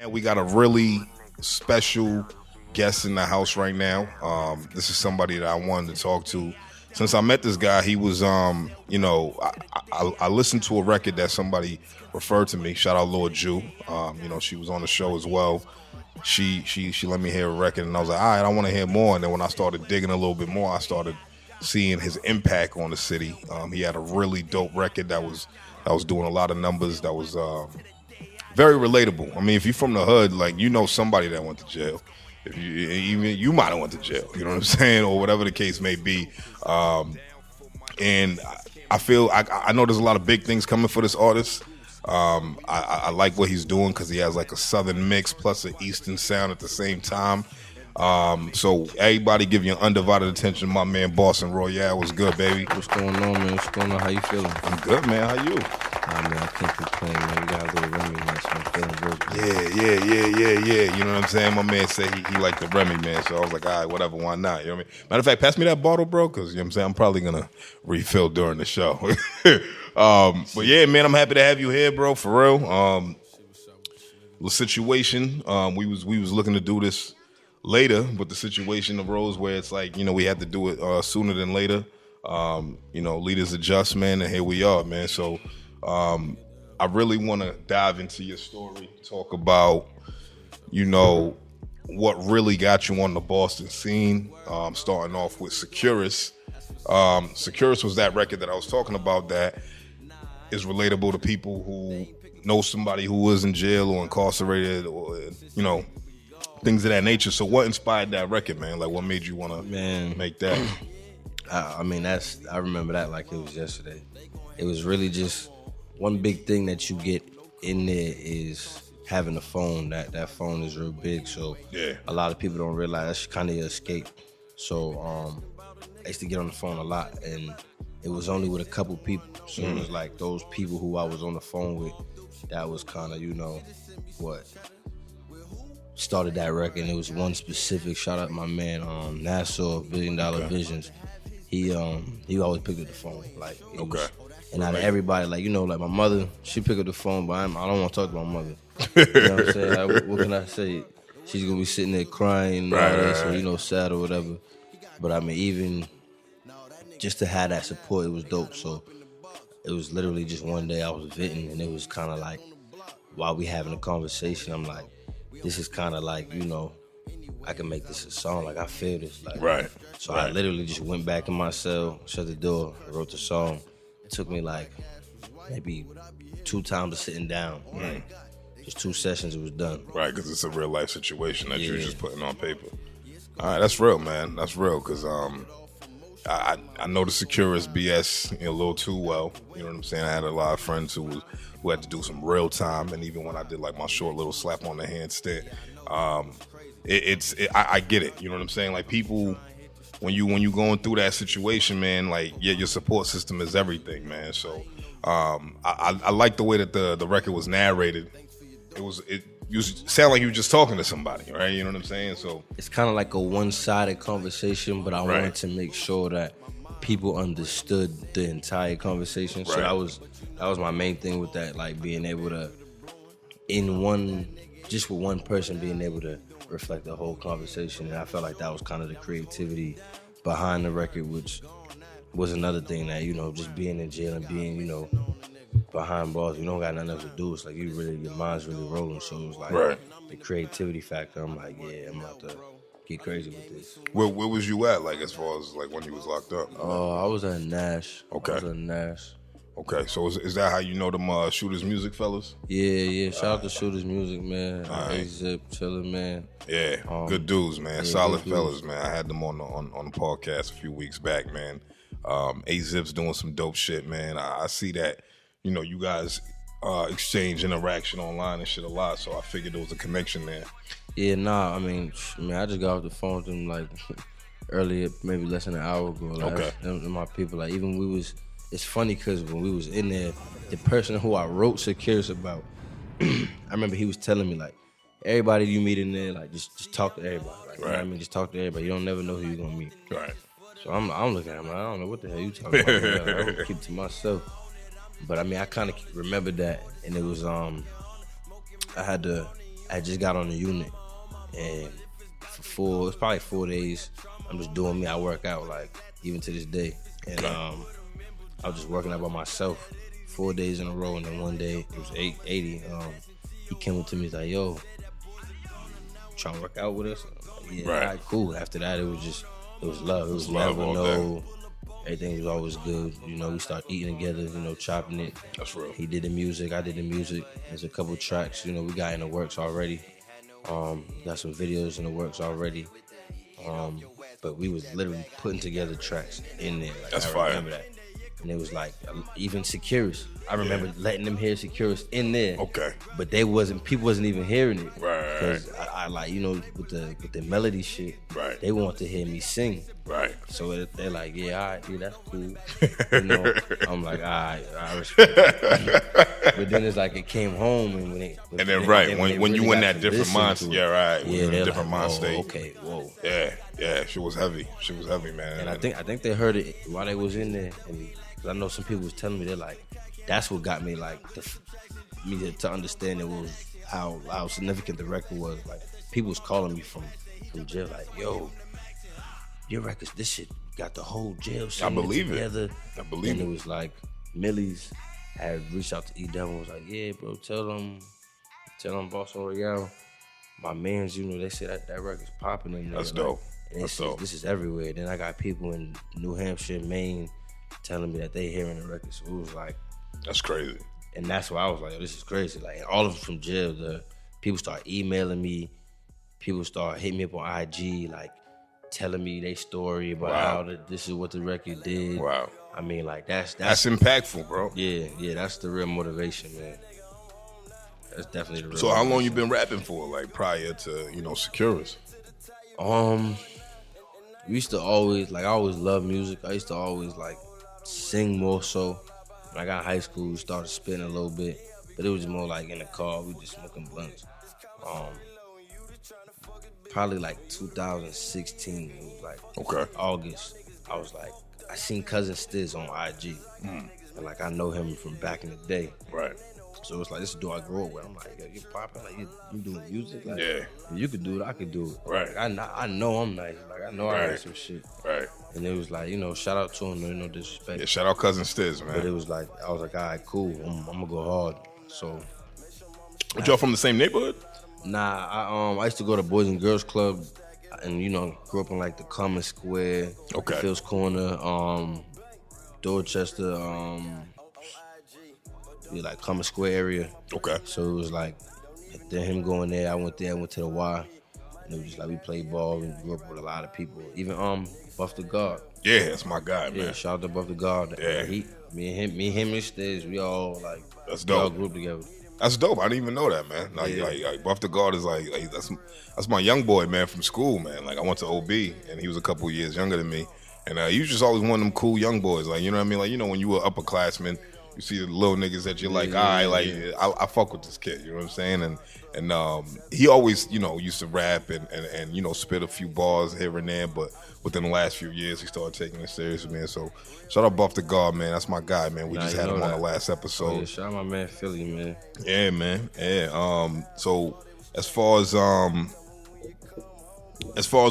And we got a really special guest in the house right now. This is somebody that I wanted to talk to. Since I met this guy, he was, I listened to a record that somebody referred to me. Shout out Lord Jew. She was on the show as well. She let me hear a record, and I was like, all right, I want to hear more. And then when I started digging a little bit more, I started seeing his impact on the city. He had a really dope record that was doing a lot of numbers. That was very relatable. I mean, if you're from the hood, like, you know somebody that went to jail. If you might have went to jail, you know what I'm saying, or whatever the case may be. And I feel I know there's a lot of big things coming for this artist. I like what he's doing because he has like a southern mix plus an eastern sound at the same time. So everybody give you undivided attention. My man Boston Royale, what's good, baby? What's going on, man? What's going on? How you feeling? I'm good, man. How you? Man, I can't complain, man. We got a little Remy, man, so I'm feeling good. Yeah. You know what I'm saying? My man said he liked the Remy, man. So I was like, all right, whatever, why not? You know what I mean? Matter of fact, pass me that bottle, bro, because, you know what I'm saying, I'm probably going to refill during the show. But yeah, man, I'm happy to have you here, bro, for real. The situation, we was looking to do this later, but the situation arose where it's like, we had to do it sooner than later. Leaders adjust, man, and here we are, man. So I really want to dive into your story, talk about, what really got you on the Boston scene, starting off with Securus. Securus was that record that I was talking about that is relatable to people who know somebody who was in jail or incarcerated or, things of that nature. So what inspired that record, man? Like, what made you want to make that? I remember that like it was yesterday. It was really just one big thing that you get in there is having a phone. That phone is real big, so yeah. A lot of people don't realize that's kind of your escape. So I used to get on the phone a lot, and it was only with a couple people. So it was like those people who I was on the phone with, that was kind of, what started that record. And it was one specific, shout out my man Nassau, $1 Billion Visions. He always picked up the phone. Like, and out of everybody, like, like my mother, she picked up the phone, but I don't want to talk to my mother. You know what I'm saying? Like, what can I say? She's gonna be sitting there crying and all that, so sad or whatever. But I mean, even just to have that support, it was dope. So it was literally just one day I was venting, and it was kind of like, while we having a conversation, I'm like, this is kind of like, I can make this a song. Like, I feel this. Like, right. So I literally just went back in my cell, shut the door, wrote the song. It took me like maybe 2 times of sitting down. Like, just 2 sessions, it was done. Right, because it's a real life situation that you're just putting on paper. All right, that's real, man. That's real, because I know the Securus BS a little too well. You know what I'm saying? I had a lot of friends who had to do some real time, and even when I did like my short little slap on the hand stint, I get it. You know what I'm saying? Like, people, when you going through that situation, man, like, your support system is everything, man. So I like the way that the record was narrated. You sound like you were just talking to somebody, right? You know what I'm saying? So it's kind of like a one-sided conversation, but I wanted to make sure that people understood the entire conversation. So that was my main thing with that, like, being able to, just with one person, being able to reflect the whole conversation. And I felt like that was kind of the creativity behind the record, which was another thing that, just being in jail and being, behind bars, you don't got nothing else to do. It's like your mind's really rolling. So it was like the creativity factor. I'm like, I'm about to get crazy with this. Where was you at, like, as far as like when you was locked up? I was at Nash. Okay. I was at Nash. Okay, so is that how you know them Shooters Music fellas? Yeah. Shout out to Shooters Music, man. A-Zip, chillin', man. Yeah, good dudes, man. Solid fellas, man. I had them on the podcast a few weeks back, man. A-Zip's doing some dope shit, man. I see that, you guys exchange interaction online and shit a lot, so I figured there was a connection there. Yeah, I mean, I just got off the phone with them, like, earlier, maybe less than an hour ago. Like, okay. Them my people, like, even it's funny because when we was in there, the person who I wrote Securus about, I remember he was telling me, like, everybody you meet in there, like, just talk to everybody. Like, you know what I mean? Just talk to everybody. You don't never know who you're going to meet. Right. So I'm looking at him, like, I don't know what the hell you talking about. Like, I'm going to keep it to myself. But, I mean, I kind of remember that, and it was, I had to I just got on the unit, and it's probably 4 days. I'm just doing me. I work out like even to this day, and I was just working out by myself 4 days in a row, and then one day it was 80. He came up to me, he's like, "Yo, trying to work out with us?" I'm like, yeah, right. All right, cool. After that, it was love. It was love never all no. Everything was always good. You know, we started eating together. You know, chopping it. That's real. He did the music. I did the music. There's a couple tracks. You know, we got in the works already. Got some videos in the works already. But we was literally putting together tracks in there. Like, That's I fire. remember that. And it was like even Securus. I remember letting them hear Securus in there. Okay. But people wasn't even hearing it. Right. Because I like, you know, with the melody shit. Right. They want to hear me sing. Right. So they're like, yeah, all right, yeah, that's cool. You know, I'm like, all right, I respect it. But then it's like it came home and when you in that different mindset, yeah, right. Yeah, in a they're different like, mind oh, state. okay, whoa. Yeah, she was heavy. She was heavy, man. And I think they heard it while they was in there, and cause I know some people was telling me they're like, that's what got me like me to understand it was how significant the record was. Like people was calling me from jail, like, yo, your records, this shit got the whole jail scene together. I believe and it. And it was like Millie's had reached out to E-Devil and was like, yeah, bro, tell them Boss on Royale, my mans, you know, they say that record's popping in there. That's dope. And this is everywhere. Then I got people in New Hampshire, Maine, telling me that they hearing the record. So it was like, that's crazy. And that's why I was like, oh, this is crazy. Like all of them from jail, people start emailing me, people start hitting me up on IG, like telling me their story about how this is what the record did. Wow. I mean, like that's impactful, bro. Yeah, that's the real motivation, man. That's definitely the real So motivation. how long you been rapping for, like prior to, you know, Securus? We used to always, like, I always loved music. I used to always, like, sing more so. When I got in high school, we started spitting a little bit. But it was more like in the car, we just smoking blunts. Probably like 2016, it was like August. I was like, I seen Cousin Stiz on IG. And like, I know him from back in the day. Right. So it's like, this is dude I grew up with. I'm like, yo, you popping? Like, you doing music? Like, yeah. If you could do it, I could do it. Right. Like, I know I'm nice. Like, I know I got some shit. Right. And it was like, you know, shout out to him, no disrespect. Yeah, shout out Cousin Stiz, man. But it was like, I was like, all right, cool. I'm gonna go hard. So. But y'all from the same neighborhood? Nah, I used to go to Boys and Girls Club, and you know, grew up in like the Common Square, Phil's Corner, Dorchester, like Common Square area. Okay. So it was like, then him going there, I went to the Y, and it was just like we played ball and grew up with a lot of people. Even Buff the God. Yeah, that's my guy, man. Yeah, shout out to Buff the God. Yeah. Me and him and Stiz, we all like, that's we all dope. grew up together. That's dope. I didn't even know that, man. Like Buff the God is like that's my young boy, man, from school, man. Like I went to OB, and he was a couple years younger than me, and you just always one of them cool young boys, like, you know what I mean? Like, you know, when you were upperclassman, you see the little niggas that you're like, I fuck with this kid, you know what I'm saying? And he always, you know, used to rap and you know, spit a few bars here and there, but within the last few years, he started taking it serious, man. So shout out Buff the God, man. That's my guy, man. We just had him on the last episode. Oh, yeah, shout out my man Philly, man. Yeah, man. Yeah. So as far as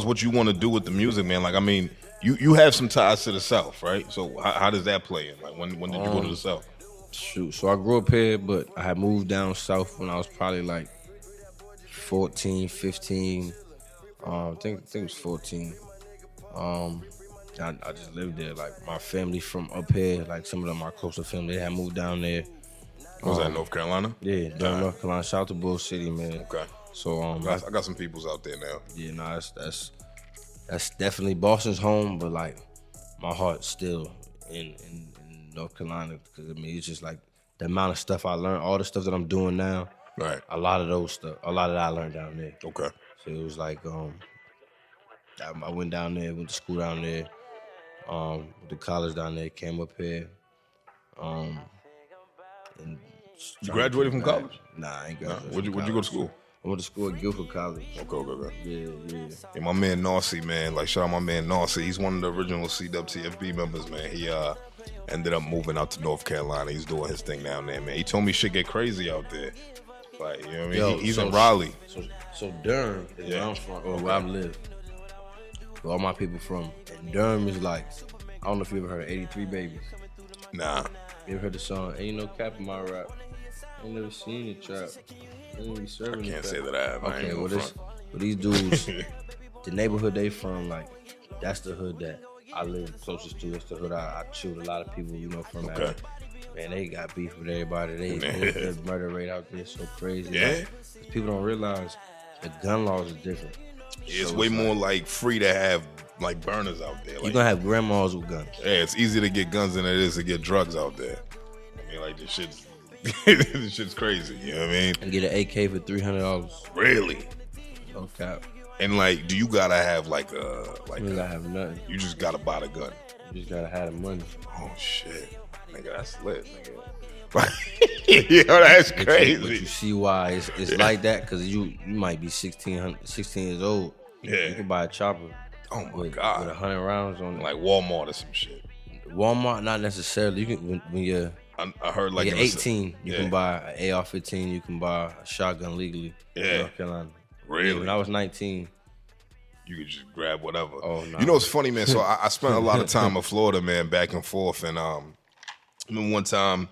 what you want to do with the music, man, like, I mean, you have some ties to the South, right? So how does that play in? Like, when did you go to the South? Shoot, so I grew up here, but I had moved down south when I was probably like 14, 15. I think it was 14. I just lived there. Like, my family from up here, like some of them, my closer family, they had moved down there. Was that North Carolina? Yeah, down North Carolina. Shout out to Bull City, man. Okay. So I got some peoples out there now. Yeah, no, that's definitely Boston's home, but like my heart's still in North Carolina, because I mean, it's just like the amount of stuff I learned, all the stuff that I'm doing now. Right. A lot of that I learned down there. Okay. So it was like, I went down there, went to school down there, went to college down there, came up here, and you graduated from college? Nah, I ain't graduated. Where'd you go to school? I went to school at Guilford College. Okay. Yeah. And my man Narcy, man, like, shout out my man Narcy. He's one of the original CWTFB members, man. He ended up moving out to North Carolina. He's doing his thing down there, man. He told me shit get crazy out there. Like, you know what I mean? Yo, He's so in Raleigh. So Durham is where I'm from, or where I live. Where all my people from. And Durham is like, I don't know if you ever heard of 83 Babies. Nah. You ever heard the song, Ain't No Cap in My Rap? Ain't never seen the trap. Ain't be serving I can't the say trap. that I have. I ain't Okay, well these dudes, the neighborhood they from, like, that's the hood that I live closest to. It's the hood I chilled a lot of people, you know, from. Okay. Man, they got beef with everybody. The murder rate out there is so crazy. Yeah. Like, people don't realize the gun laws are different. It's so way it's more like free to have like burners out there. Like, you're gonna have grandmas with guns. Yeah, it's easier to get guns than it is to get drugs out there. I mean, like this shit's crazy. You know what I mean? And get an AK for $300. Really? No cap. And like, do you gotta have like You gotta have nothing. You just gotta buy the gun. You just gotta have the money. Oh shit, nigga, that's lit, nigga. Yo, that's crazy. But you see why it's like that? Because you might be 16 years old. Yeah. You can buy a chopper. Oh my with god. 100 rounds on it. Like Walmart or some shit. Walmart, not necessarily. You can when you're I heard like you're 18, you yeah. can buy an AR-15. You can buy a shotgun legally. Yeah. In North Carolina. Really? Yeah, when I was 19. You could just grab whatever. Oh no. You know what's funny, man? So I spent a lot of time in Florida, man, back and forth. And I remember one time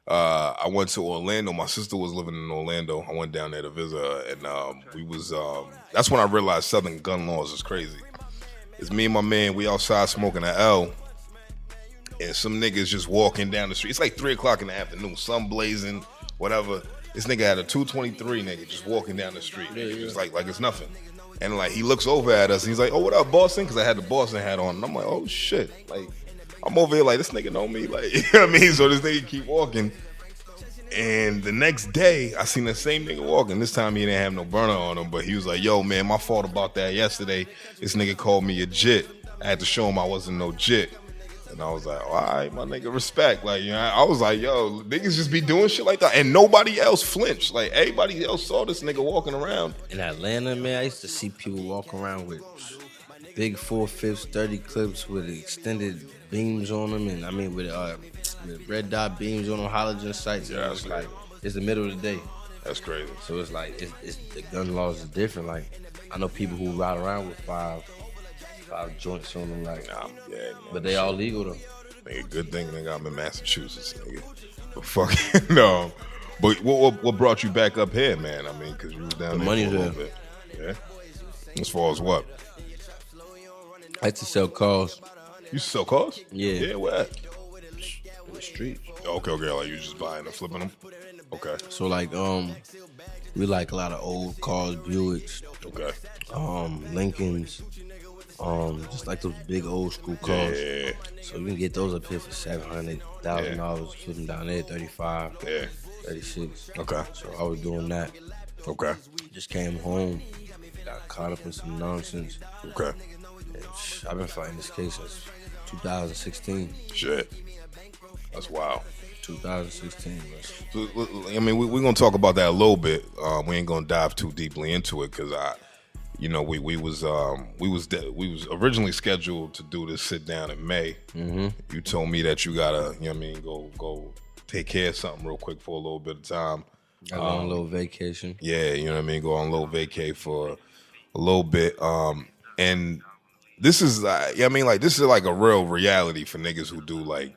I went to Orlando. My sister was living in Orlando. I went down there to visit her, and we was. That's when I realized Southern gun laws is crazy. It's me and my man. We outside smoking an L, and some niggas just walking down the street. It's like 3:00 in the afternoon, sun blazing, whatever. This nigga had a 223 nigga just walking down the street. Nigga, just like it's nothing. And like he looks over at us and he's like, "Oh, what up, Boston?" Because I had the Boston hat on. And I'm like, "Oh shit!" Like I'm over here like this nigga know me. Like you know what I mean. So this nigga keep walking. And the next day, I seen the same nigga walking. This time he didn't have no burner on him, but he was like, "Yo, man, my fault about that yesterday. This nigga called me a jit. I had to show him I wasn't no jit." And I was like, all right, my nigga, respect. Like, you know, I was like, yo, niggas just be doing shit like that. And nobody else flinched. Like, everybody else saw this nigga walking around. In Atlanta, man, I used to see people walk around with big 4/5 30 clips with extended beams on them. And I mean, with red dot beams on them, halogen sights. Yeah, it's like, it's the middle of the day. That's crazy. So it's like, it's the gun laws is different. Like, I know people who ride around with five joints on them, like, yeah, but they all legal though. Nigga, good thing nigga I'm in Massachusetts, nigga. But fucking no. But what brought you back up here, man? I mean, because you was down there for a little bit. Yeah. As far as what? I had to sell cars. You sell cars? Yeah. Yeah, where at? In the street. Okay, like you just buying and flipping them? Okay. So like we like a lot of old cars, Buicks. Okay. Lincolns. Just like those big old school cars. Yeah. So you can get those up here for $700,000. Flip them down there, 35. Yeah. 36. Okay. So I was doing that. Okay. Just came home, got caught up in some nonsense. Okay. And I've been fighting this case since 2016. Shit. That's wild. 2016. So, I mean, we're gonna talk about that a little bit. We ain't gonna dive too deeply into it because we was originally scheduled to do this sit down in May. Mm-hmm. You told me that you gotta, you know what I mean, go take care of something real quick for a little bit of time. I go on a little vacation. Yeah, you know what I mean, go on a little vacay for a little bit. And this is, this is like a real reality for niggas who do like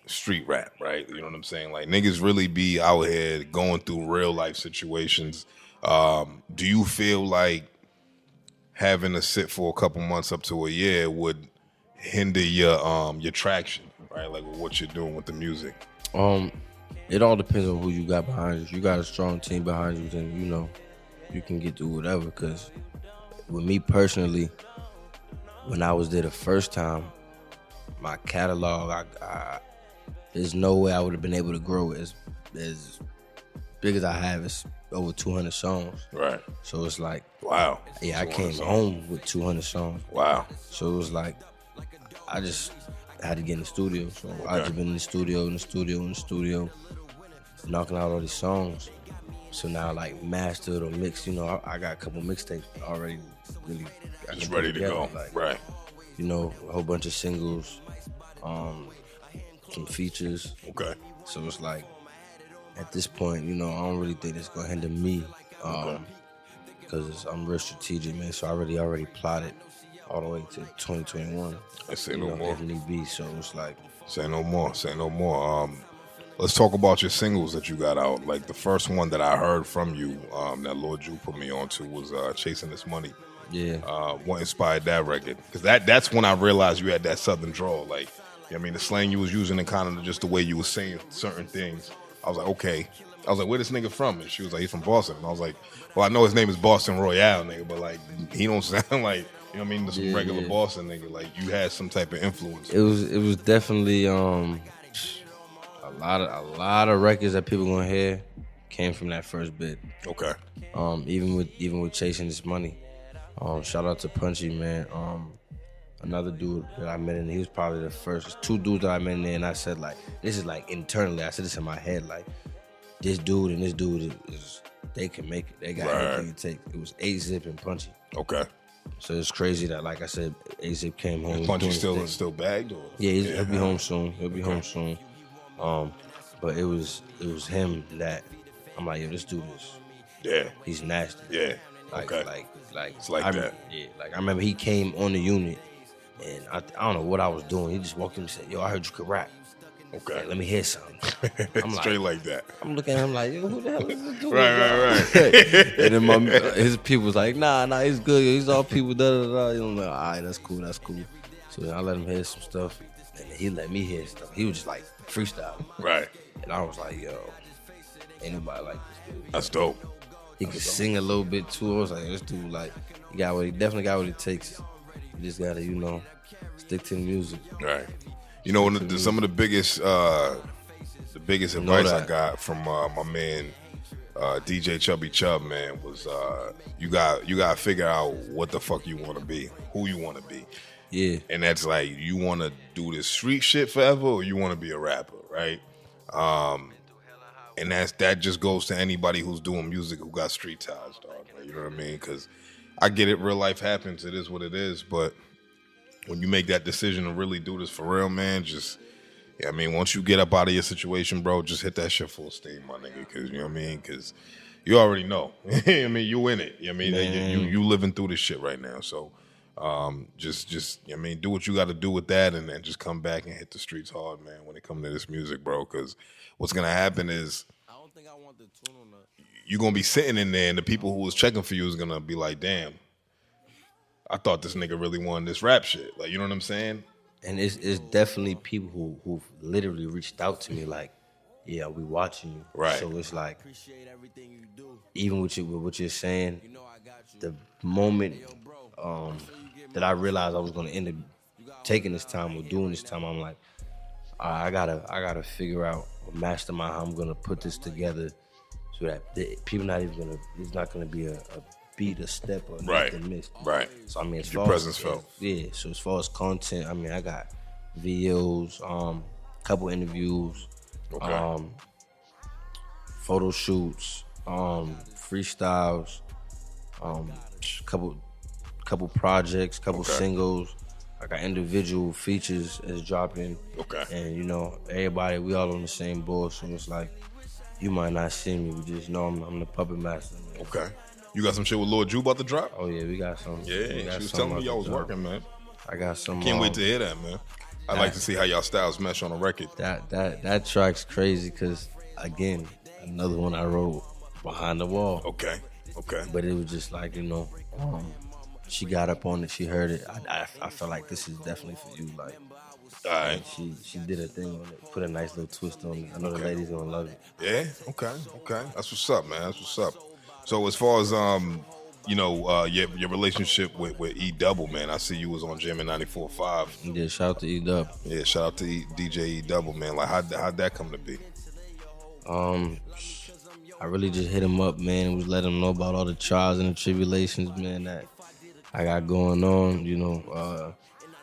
street rap, right? You know what I'm saying? Like niggas really be out here going through real life situations. Do you feel like having to sit for a couple months up to a year would hinder your traction, right? Like what you're doing with the music. It all depends on who you got behind you. If you got a strong team behind you, then you know you can get through whatever. Because with me personally, when I was there the first time, my catalog, there's no way I would have been able to grow as big as I have. It's over 200 songs. Right. So it's like, wow. Yeah, I came home with 200 songs. Wow. So it was like, I just had to get in the studio. So I just been in the studio, knocking out all these songs. So now like mastered or mixed, you know, I got a couple mixtapes already really just ready to go. Like, right. You know, a whole bunch of singles, some features. Okay. So it's like, at this point, you know, I don't really think it's gonna hinder me. Because I'm real strategic, man. So I already plotted all the way to 2021. I say no more. If need be. So it's like, say no more. Let's talk about your singles that you got out. Like the first one that I heard from you, that Lord Jew put me on to was Chasing This Money. yeah. What inspired that record? Because that's when I realized you had that southern drawl. Like, I mean, the slang you was using and kind of just the way you was saying certain things. I was like, okay. I was like, where this nigga from? And she was like, he's from Boston. And I was like, well, I know his name is Boston Royale, nigga, but like, he don't sound like, you know what I mean, some regular Boston nigga. Like, you had some type of influence. It was definitely a lot of records that people gonna hear came from that first bit. Okay. Even with Chasing This Money. Shout out to Punchy, man. Another dude that I met in there, he was probably the first two dudes that I met in there, and I said, like, this is like internally, I said this in my head, like, this dude and this dude is they can make it. They got everything to take. It was A-Zip and Punchy. Okay. So it's crazy that, like I said, A-Zip came home. Is Punchy still bagged? Or? Yeah, he'll be home soon. He'll be home soon. But it was him that I'm like, yo, this dude is he's nasty. Yeah. Like it's like that. Yeah, like I remember he came on the unit and I don't know what I was doing. He just walked in and said, yo, I heard you could rap. Okay. Like, let me hear something. I'm straight like that. I'm looking at him like, yo, who the hell is this dude? Right. And then his people was like, nah, he's good. He's all people, da-da-da. You know, I'm like, all right, that's cool. So then I let him hear some stuff, and he let me hear stuff. He was just like freestyle. Right. And I was like, yo, ain't nobody like this dude. That's dope. He could sing a little bit too. I was like, this dude, like, he definitely got what it takes. You just gotta, you know, stick to the music. Right. You know, some of the biggest advice I got from my man DJ Chubby Chub, man, was you got to figure out what the fuck you want to be, who you want to be. Yeah. And that's like, you want to do this street shit forever, or you want to be a rapper, right? And that just goes to anybody who's doing music who got street ties, dog. Right? You know what I mean? Because I get it, real life happens. It is what it is, but when you make that decision to really do this for real, man, once you get up out of your situation, bro, just hit that shit full steam, my nigga, because, you know what I mean, because you already know. I mean, you in it. I mean, you living through this shit right now, so just I mean, do what you got to do with that, and then just come back and hit the streets hard, man, when it comes to this music, bro, because what's going to happen is you're going to be sitting in there, and the people who was checking for you is going to be like, damn, I thought this nigga really wanted this rap shit. Like, you know what I'm saying? And it's definitely people who've literally reached out to me like, yeah, we watching you. Right. So it's like, even with what you're saying, the moment that I realized I was gonna end up taking this time or doing this time, I'm like, I gotta figure out or mastermind how I'm gonna put this together so that people it's not gonna be a beat, a step, or nothing missed. Right. So I mean, as your far presence felt. Yeah. So as far as content, I mean, I got videos, couple interviews, photo shoots, freestyles, couple projects, couple singles. I got individual features that's dropping. Okay. And you know, everybody, we all on the same board, so it's like, you might not see me, but just know I'm the puppet master, man. Okay. You got some shit with Lord Jew about to drop? Oh yeah, we got some. Yeah, she was telling me y'all was working, man. I got some. Can't wait to hear that, man. I'd like to see how y'all styles mesh on a record. That track's crazy because, again, another one I wrote behind the wall. Okay. But it was just like, you know, she got up on it, she heard it. I felt like this is definitely for you, like. All right. She did a thing on it, put a nice little twist on it. I know the ladies gonna love it. Yeah. Okay. That's what's up, man. That's what's up. So as far as your relationship with E Double, man, I see you was on Jam in 94.5. Yeah, shout out to E Double. Yeah, shout out to DJ E Double, man. Like how'd that come to be? I really just hit him up, man, and was letting him know about all the trials and the tribulations, man, that I got going on, you know.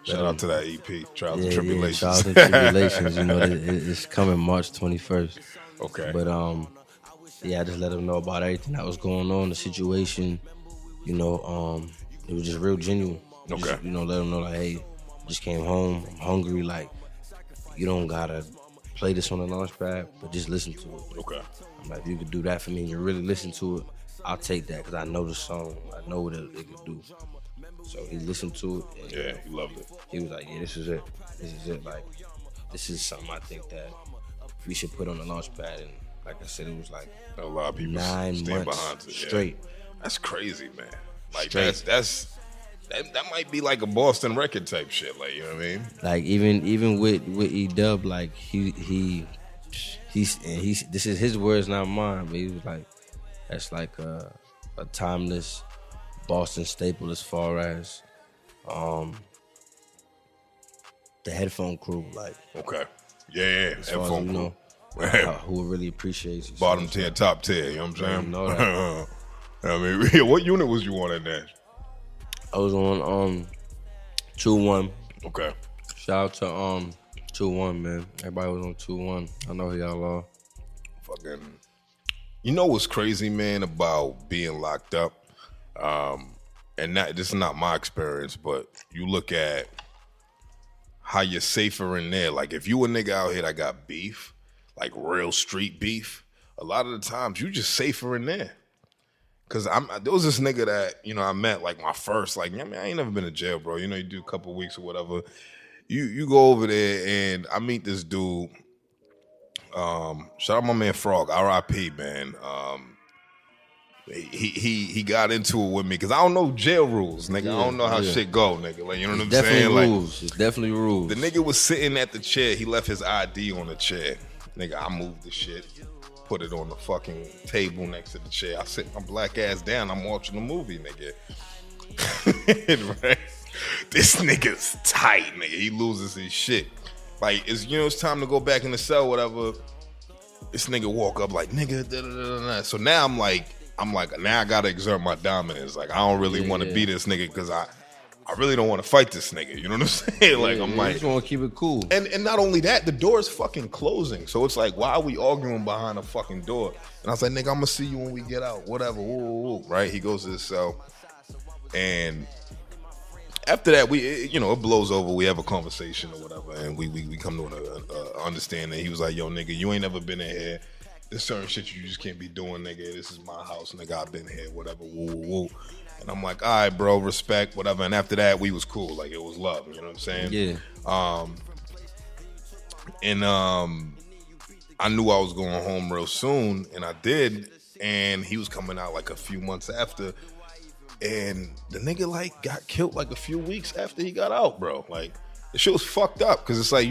Shout out to that EP, Trials and Tribulations. Trials and Tribulations, you know, it's coming March 21st. Okay. But I just let him know about everything that was going on, the situation, you know, it was just real genuine. Okay. Just, you know, let him know like, hey, just came home, I'm hungry, like, you don't gotta play this on the launch pad, but just listen to it. Okay. I'm like, if you could do that for me and you really listen to it, I'll take that because I know the song. I know what it could do. So he listened to it. And Yeah, he loved it. he was like, yeah, this is it. This is it. Like, this is something I think that we should put on the launch pad. And like I said, it was like A lot of people 9 stand months behind it. straight. Yeah. That's crazy, man. Like Straight. that might be like a Boston record type shit. Like, you know what I mean? Like even with E-Dub, like he's this is his words, not mine. But he was like, that's like a timeless Boston staple as far as the headphone crew, like Okay. Yeah. as far as, Headphone you know, crew. who really appreciates you. Bottom So, 10, top 10, you know what I'm saying? You know that. I mean, what unit was you on in that? I was on 2-1. Okay. Shout out to 2-1, man. Everybody was on 2-1. I know who y'all are. Fucking, you know what's crazy, man, about being locked up? And this is not my experience, but you look at how you're safer in there. Like, if you a nigga out here that got beef, like real street beef, a lot of the times you just safer in there. Cause there was this nigga that, you know, I met like my first, like, I mean, I ain't never been to jail, bro. You know, you do a couple weeks or whatever. You go over there and I meet this dude. Shout out my man Frog, R.I.P. man. He got into it with me because I don't know jail rules, nigga. I don't know how shit go, nigga. Like, you know what I'm saying? Rules. It's definitely rules. The nigga was sitting at the chair. He left his ID on the chair. Nigga, I moved the shit, put it on the fucking table next to the chair. I sit my black ass down. I'm watching the movie, nigga. Right? This nigga's tight, nigga. He loses his shit. Like, it's time to go back in the cell, whatever. This nigga walk up like, nigga, da da da da. So now I'm like, now I gotta exert my dominance. Like, I don't really want to be this nigga because I really don't want to fight this nigga. You know what I'm saying? Like, I'm like, just want to keep it cool. And not only that, the door is fucking closing. So it's like, why are we arguing behind a fucking door? And I was like, nigga, I'm gonna see you when we get out. Whatever. Woo, woo, woo. Right? He goes to his cell, and after that, it blows over. We have a conversation or whatever, and we come to an understanding. He was like, yo, nigga, you ain't never been in here. There's certain shit you just can't be doing, nigga. This is my house, nigga. I've been here, whatever. Woo, woo, woo. And I'm like, all right, bro, respect, whatever. And after that, we was cool. Like, it was love. You know what I'm saying? Yeah. I knew I was going home real soon, and I did. And he was coming out like a few months after. And the nigga, like, got killed like a few weeks after he got out, bro. Like, the shit was fucked up. Because it's like,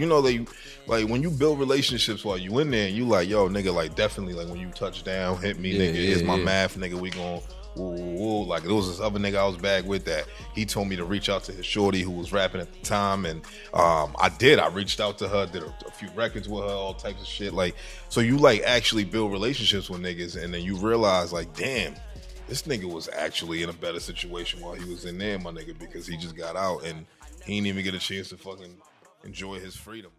like, when you build relationships while you in there, and you like, yo, nigga, like, definitely, like, when you touch down, hit me, nigga, here's my math, nigga, we gon' woo, woo, woo. Like, there was this other nigga I was back with that he told me to reach out to his shorty who was rapping at the time, and I did. I reached out to her, did a few records with her, all types of shit. Like, so you, like, actually build relationships with niggas, and then you realize, like, damn, this nigga was actually in a better situation while he was in there, my nigga, because he just got out and he didn't even get a chance to fucking enjoy his freedom.